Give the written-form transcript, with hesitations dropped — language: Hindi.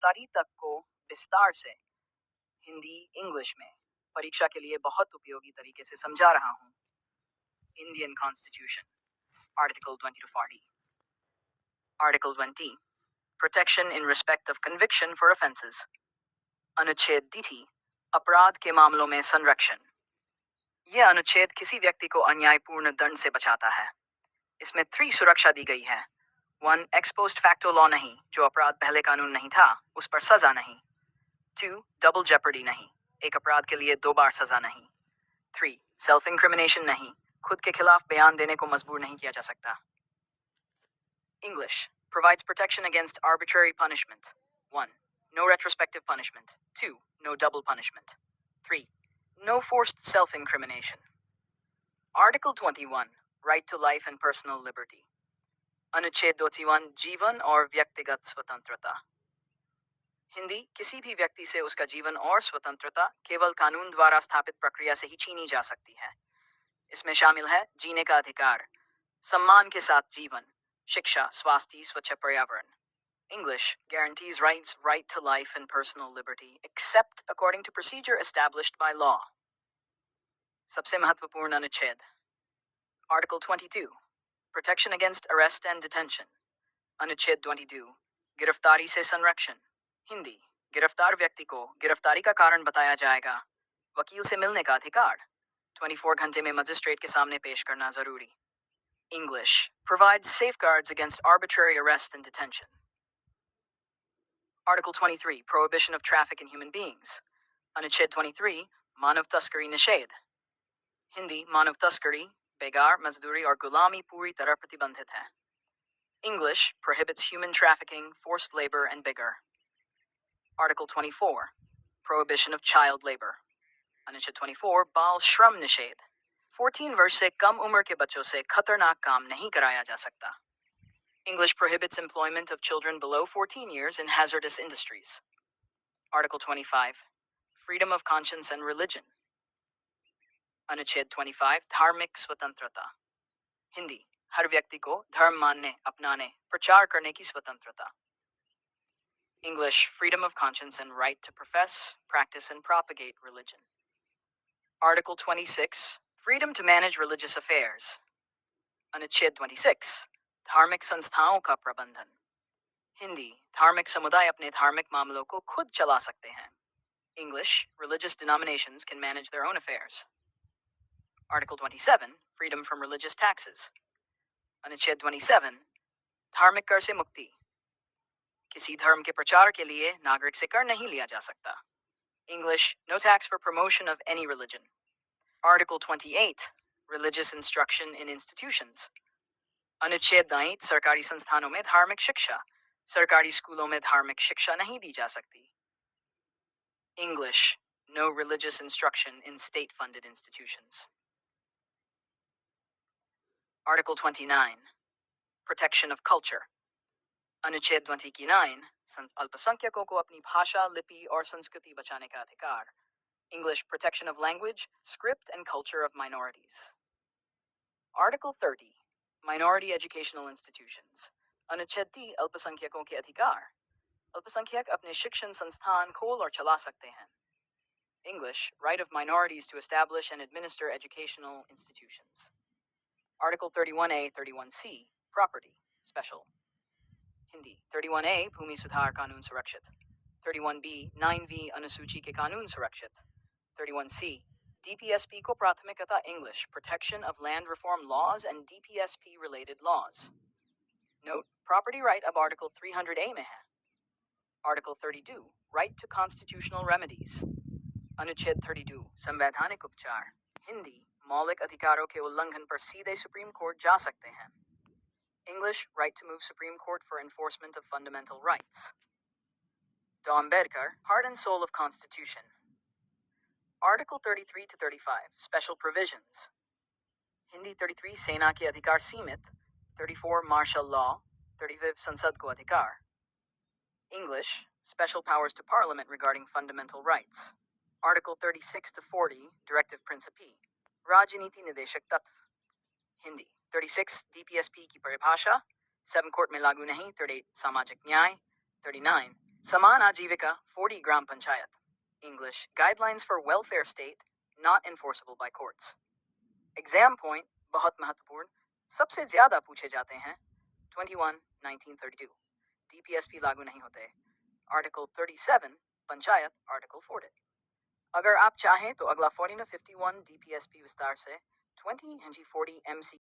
गिरफ्तारी तक को विस्तार से हिंदी इंग्लिश में परीक्षा के लिए बहुत उपयोगी तरीके से समझा रहा हूँ। Indian constitution, article 20 to 40। Article 20, protection in respect of conviction for offences. अनुच्छेद dt, अपराध के मामलों में संरक्षण। यह अनुच्छेद किसी व्यक्ति को अन्यायपूर्ण दंड से बचाता है। इसमें 3 सुरक्षा दी गई है। 1, एक्स पोस्ट फैक्टो लॉ नहीं, जो अपराध पहले कानून नहीं था उस पर सजा नहीं। 2, डबल जेपर्डी नहीं, एक अपराध के लिए 2 बार सजा नहीं। 3, सेल्फ इंक्रिमिनेशन नहीं, खुद के खिलाफ बयान देने को मजबूर नहीं किया जा सकता। English provides protection against arbitrary punishment. 1, no retrospective punishment. 2, no double punishment. 3, no forced self-incrimination. Article 21, right to life and personal liberty. अनुच्छेद 21, जीवन और व्यक्तिगत स्वतंत्रता। हिंदी, किसी भी व्यक्ति से उसका जीवन और स्वतंत्रता केवल कानून द्वारा स्थापित प्रक्रिया से ही छीनी जा सकती है। इसमें शामिल है जीने का अधिकार, सम्मान के साथ जीवन, शिक्षा, स्वास्थ्य, स्वच्छ पर्यावरण। English guarantees right to life and personal liberty except according to procedure established by law. सबसे महत्वपूर्ण अनुच्छेद। Article 22, protection against arrest and detention. अनुच्छेद 22, गिरफ्तारी से संरक्षण। हिंदी, गिरफ्तार व्यक्ति को गिरफ्तारी का कारण बताया जाएगा। वकील से मिलने का अधिकार, 24 घंटे में मजिस्ट्रेट के सामने पेश करना जरूरी। English provides safeguards against arbitrary arrest and detention. Article 23, prohibition of traffic in human beings. अनुच्छेद 23, मानव तस्करी निषेध। हिंदी, मानव तस्करी, बेगार, मजदूरी और गुलामी पूरी तरह प्रतिबंधित है। English prohibits human trafficking, forced labor and vigor. Article 24, prohibition of child labor. अनुच्छेद 24, बाल श्रम निषेध। 14 वर्ष से कम उम्र के बच्चों से खतरनाक काम नहीं कराया जा सकता। English prohibits employment of children below 14 years in hazardous industries. Article 25, freedom of conscience and religion. अनुच्छेद 25, धार्मिक स्वतंत्रता। हिंदी, हर व्यक्ति को धर्म मानने, अपनाने, प्रचार करने की स्वतंत्रता। English, freedom of conscience and right to profess, practice and propagate religion. Article 26, freedom to manage religious affairs. अनुच्छेद 26, धार्मिक संस्थाओं का प्रबंधन। हिंदी, धार्मिक समुदाय अपने धार्मिक मामलों को खुद चला सकते हैं। English, religious denominations can manage their own affairs. Article 27, freedom from religious taxes. अनुच्छेद 27, धार्मिक कर से मुक्ति। किसी धर्म के प्रचार के लिए नागरिक से कर नहीं लिया जा सकता। English, no tax for promotion of any religion. Article 28, religious instruction in institutions. अनुच्छेद 28, सरकारी संस्थानों में धार्मिक शिक्षा, सरकारी स्कूलों में धार्मिक शिक्षा नहीं दी जा सकती। English, no religious instruction in state-funded institutions. Article 29, protection of culture. अनुच्छेद 29, अल्पसंख्यकों को अपनी भाषा, लिपि और संस्कृति बचाने का अधिकार। English, protection of language, script and culture of minorities. Article 30, minority educational institutions. अनुच्छेद 30, अल्पसंख्यकों के अधिकार। अल्पसंख्यक अपने शिक्षण संस्थान खोल और चला सकते हैं। English, right of minorities to establish and administer educational institutions. Article 31A, 31C, property, special. Hindi, 31A, भूमि सुधार कानून सुरक्षित। 31B, 9V, अनुसूची के कानून सुरक्षित। 31C, DPSP को प्राथमिकता। English, protection of land reform laws and DPSP related laws. Note, property right अब Article 300A में है। Article 32, right to constitutional remedies. अनुच्छेद 32, संवैधानिक उपचार। हिंदी, मौलिक अधिकारों के उल्लंघन पर सीधे सुप्रीम कोर्ट जा सकते हैं। English, right to move Supreme Court for enforcement of fundamental rights. Do. Ambedkar, heart and soul of Constitution. Article 33 to 35, special provisions. Hindi, 33, सेना के अधिकार सीमित। 34, martial law. 35, संसद को अधिकार। English, special powers to Parliament regarding fundamental rights. Article 36 to 40, Directive Principi, राजनीति निदेशक तत्व। हिंदी, 36, DPSP की परिभाषा। 7, कोर्ट में लागू नहीं। 38, सामाजिक न्याय। 39, समान आजीविका 40 ग्राम panchayat. English guidelines for welfare state not enforceable by courts. Exam point बहुत महत्वपूर्ण, सबसे ज्यादा पूछे जाते हैं. 21 1932 DPSP लागू नहीं होते. Article 37 panchayat article 40. अगर आप चाहें तो अगला 40 51 DPSP विस्तार से 20 40 MC